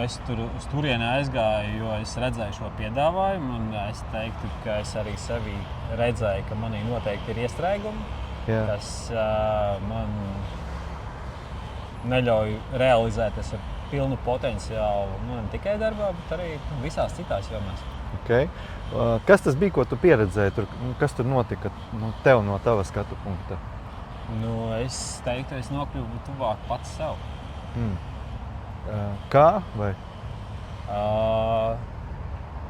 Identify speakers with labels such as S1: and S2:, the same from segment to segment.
S1: Es tur uz turieni aizgāju, jo es redzēju šo piedāvājumu, un es teiktu, ka es arī sevi redzēju, ka manī noteikti ir iestrēgumi, kas man neļauj realizēties ar pilnu potenciālu, ne tikai darbā, bet arī visās citās jomās.
S2: Okay. Kas tas bija, ko tu pieredzēji tur? Kas tur notika tev no tava skatu punkta?
S1: Es teiktu, es nokļuvu tuvāk pats sev.
S2: Kā? Vai?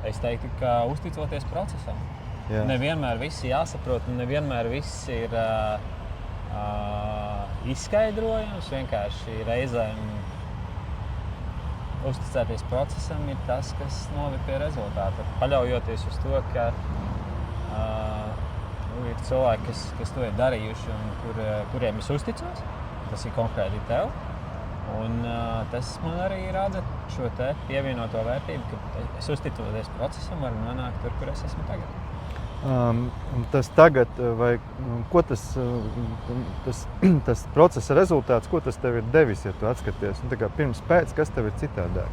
S1: Es teiktu, ka uzticoties procesam.
S2: Jā.
S1: Nevienmēr viss jāsaprot, un nevienmēr viss ir izskaidrojams. Vienkārši reizēm uzticēties procesam ir tas, kas noved pie rezultāta. Paļaujoties uz to, ka ir cilvēki, kas to ir darījuši un kuriem es uzticos. Tas ir konkrēti tev. Un tas man arī rāda šo te pievienoto vērtību, ka es uzticoties procesam varu nonākt tur, kur es esmu tagad.
S2: Tas tagad, vai ko tas procesa rezultāts, ko tas tev ir devis, ja tu atskaties? Tā kā pirms pēc, kas tev ir citādāk?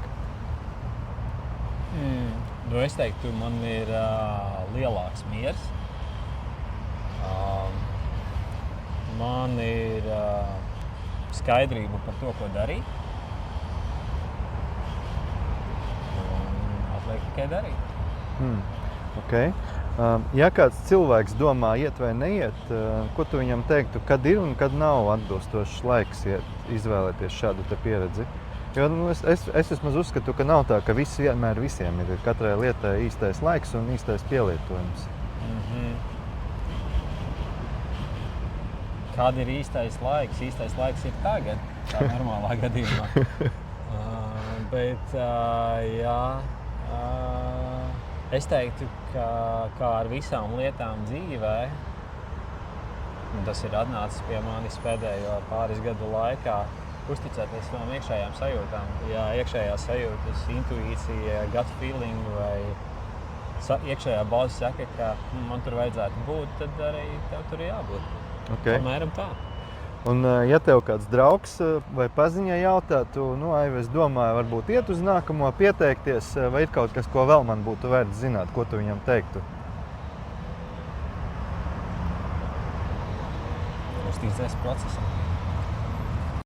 S1: Es teiktu, man ir lielāks miers. Man ir skaidrība par to, ko darīt. Un atliek tikai darīt.
S2: Okay. Ja kāds cilvēks domā iet vai neiet, ko tu viņam teiktu, kad ir un kad nav atbilstošs laiks izvēlēties šādu te pieredzi? Jo es vismaz uzskatu, ka nav tā, ka vienmēr visiem ir katrai lietai īstais laiks un īstais pielietojums.
S1: Kāda ir īstais laiks? Īstais laiks ir tagad, tā normālā gadījumā. Bet, es teiktu, ka kā ar visām lietām dzīvē, un tas ir atnācis pie manis pēdējo pāris gadu laikā, uzticēties savām iekšējām sajūtām. Ja iekšējās sajūtas, intuīcija, gut feeling vai iekšējā balss saka, ka man tur vajadzētu būt, tad arī tev tur ir jābūt.
S2: Okay.
S1: Apmēram tā.
S2: Un, ja tev kāds draugs vai paziņa jautātu, es domāju, varbūt iet uz nākamo, pieteikties, vai ir kaut kas, ko vēl man būtu vērts zināt, ko tu viņam teiktu?
S1: Uzticies procesam.